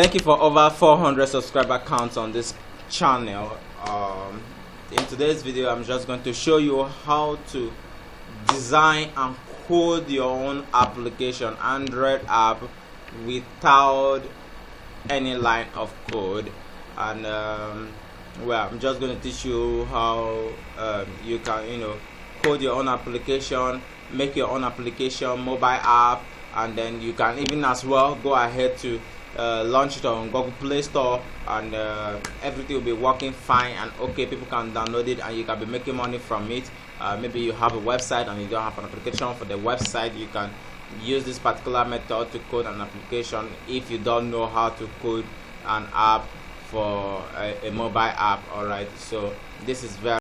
Thank you for over 400 subscriber counts on this channel. In today's video, I'm just going to show you how to design and code your own application, Android app, without any line of code. And well, I'm just going to teach you how you can code your own application, make your own application mobile app, and then you can even as well go ahead to launch it on Google Play Store, and everything will be working fine and okay. People can download it and you can be making money from it. Maybe you have a website and you don't have an application for the website. You can use this particular method to code an application if you don't know how to code an app for a mobile app. Alright, so this is very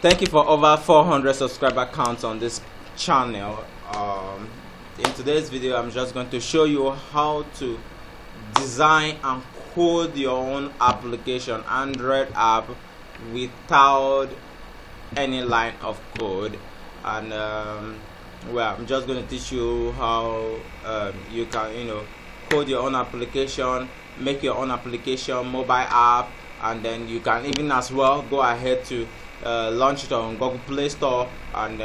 Thank you for over 400 subscriber counts on this channel. In today's video, I'm just going to show you how to design and code your own application, Android app, without any line of code. And well, I'm just going to teach you how you can code your own application, make your own application mobile app, and then you can even as well go ahead to launch it on Google Play Store, and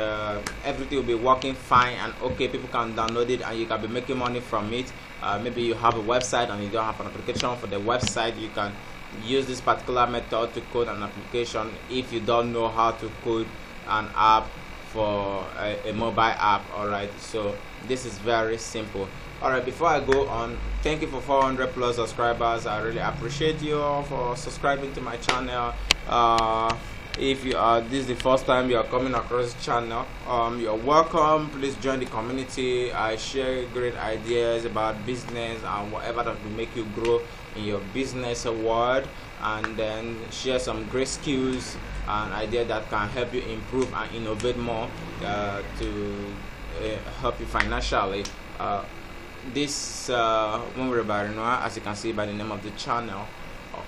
everything will be working fine and okay. People can download it and you can be making money from it. Maybe you have a website and you don't have an application for the website. You can use this particular method to code an application if you don't know how to code an app for a mobile app. Alright, so this is very simple. Alright, before I go on, thank you for 400 plus subscribers. I really appreciate you all for subscribing to my channel. If you are this is the first time you are coming across the channel, you're welcome. Please join the community. I share great ideas about business and whatever that will make you grow in your business world, and then share some great skills and ideas that can help you improve and innovate more to help you financially. This as you can see by the name of the channel.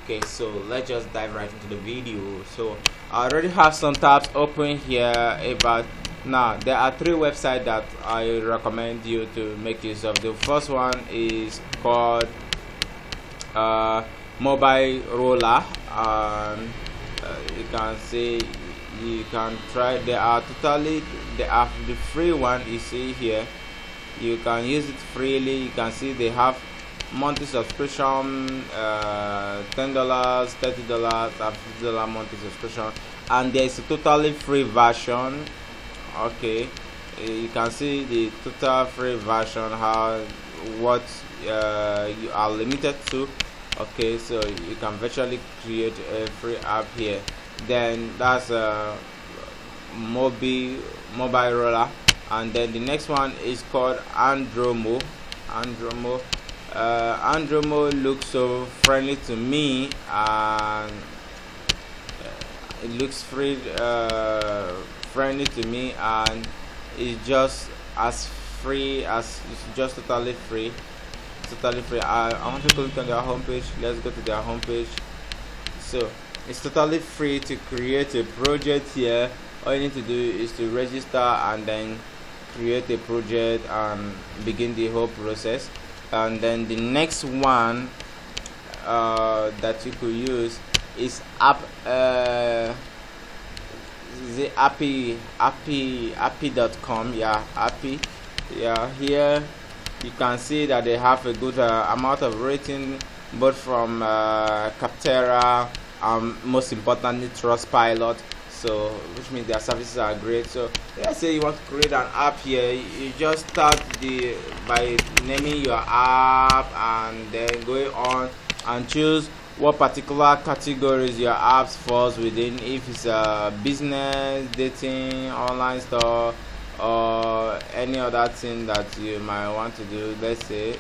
Okay, so let's just dive right into the video. So I already have some tabs open here. About now, there are 3 websites that I recommend you to make use of. The first one is called Mobile Roller. You can see, you can try. They are the free one you see here. You can use it freely. You can see they have monthly subscription, $10, $30, $50 monthly subscription, and there is a totally free version. Okay, you can see the total free version, what you are limited to. Okay, so you can virtually create a free app here. Then that's a mobile roller, and then the next one is called Andromo. Andromo looks so friendly to me, and it looks friendly to me, and it's just as free as it's just totally free. I want to click on their homepage. Let's go to their homepage. So it's totally free to create a project here. All you need to do is to register and then create a project and begin the whole process. And then the next one that you could use is appy.com. Yeah, Appy. Yeah, here you can see that they have a good amount of rating, both from Capterra and most importantly Trustpilot. So which means their services are great. So let's say you want to create an app here. You just start by naming your app, and then going on and choose what particular categories your app falls within. If it's a business, dating, online store, or any other thing that you might want to do. Let's say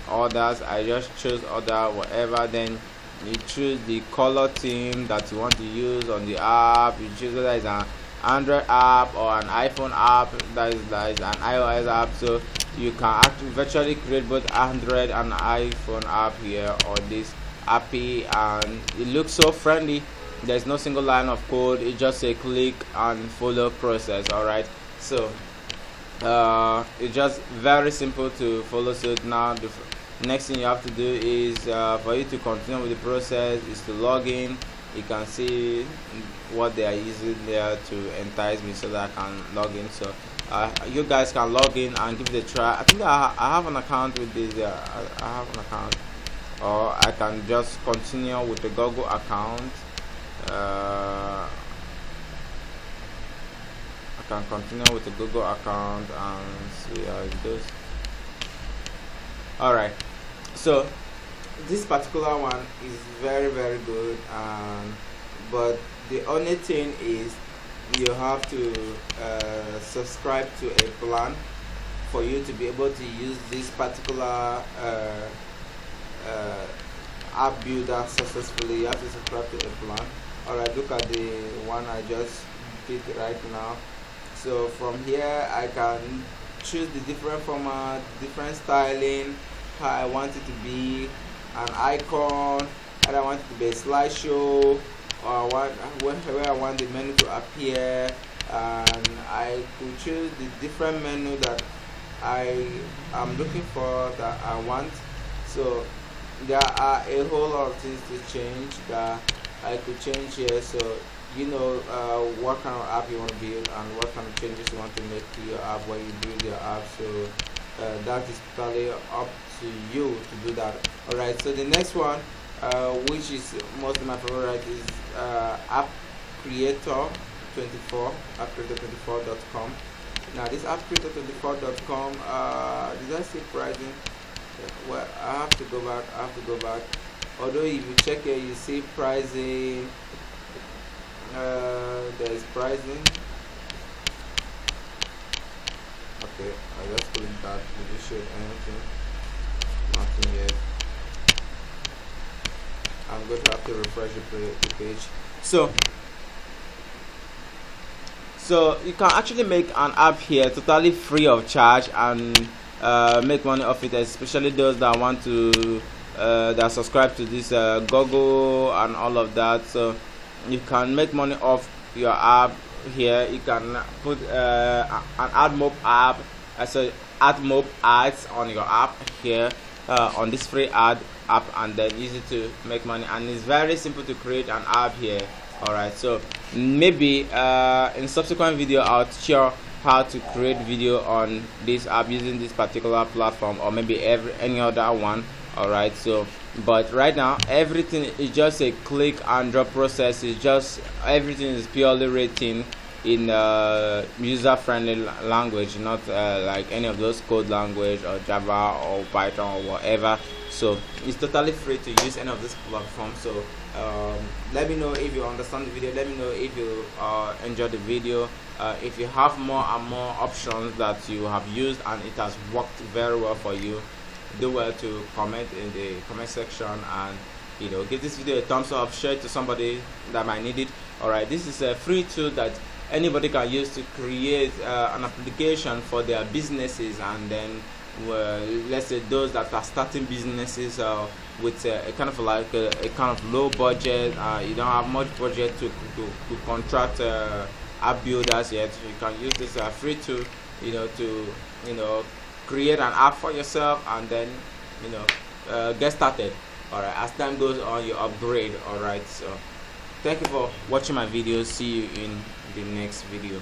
others. I just choose other, whatever. Then you choose the color theme that you want to use on the app. You choose whether it's an Android app or an iPhone app, that is an iOS app. So you can actually virtually create both Android and iPhone app here on this Appy, and it looks so friendly. there's no single line of code. It's just a click and follow process. All right, so it's just very simple to follow. So now the next thing you have to do is for you to continue with the process is to log in. You can see what they are using there to entice me so that I can log in. So you guys can log in and give it a try. I think I have an account with this. I have an account, or I can just continue with the Google account. I can continue with the Google account and see how it goes. Alright, so this particular one is very good, but the only thing is you have to subscribe to a plan for you to be able to use this particular app builder successfully. You have to subscribe to a plan. Alright, look at the one I just did right now. So from here I can choose the different format, different styling, how I want it to be, an icon, and I want it to be a slideshow, or where I want the menu to appear, and I could choose the different menu that I am looking for, that I want. So there are a whole lot of things to change that I could change here. So you know what kind of app you want to build and what kind of changes you want to make to your app when you build your app. So that is totally up to you to do that. Alright, so the next one, which is most of my favorite, is app creator 24, appcreator24.com. Now this appcreator24.com, did I say pricing? Well, I have to go back. Although if you check here, you see pricing. There is pricing. Okay, I just click that. Did it show anything? Nothing yet. I'm going to have to refresh the page. So you can actually make an app here totally free of charge and make money off it, especially those that want to that subscribe to this Google and all of that. So you can make money off your app here. You can put an AdMob app, so AdMob ads on your app here on this free ad app, and then use it to make money. And it's very simple to create an app here. Alright, so maybe in subsequent video I'll teach you how to create video on this app using this particular platform, or maybe any other one. Alright, so but right now everything is just a click and drop process. It's just everything is purely written in user-friendly language, not like any of those code language or Java or Python or whatever. So it's totally free to use any of this platform. So let me know if you understand the video. Let me know if you enjoy the video. If you have more and more options that you have used and it has worked very well for you, do well to comment in the comment section, and give this video a thumbs up, share it to somebody that might need it. Alright, this is a free tool that anybody can use to create an application for their businesses, and then let's say those that are starting businesses with a kind of like a kind of low budget, you don't have much budget to contract app builders yet. You can use this free tool to create an app for yourself, and then get started. Alright, as time goes on you upgrade. Alright, so thank you for watching my videos. See you in the next video.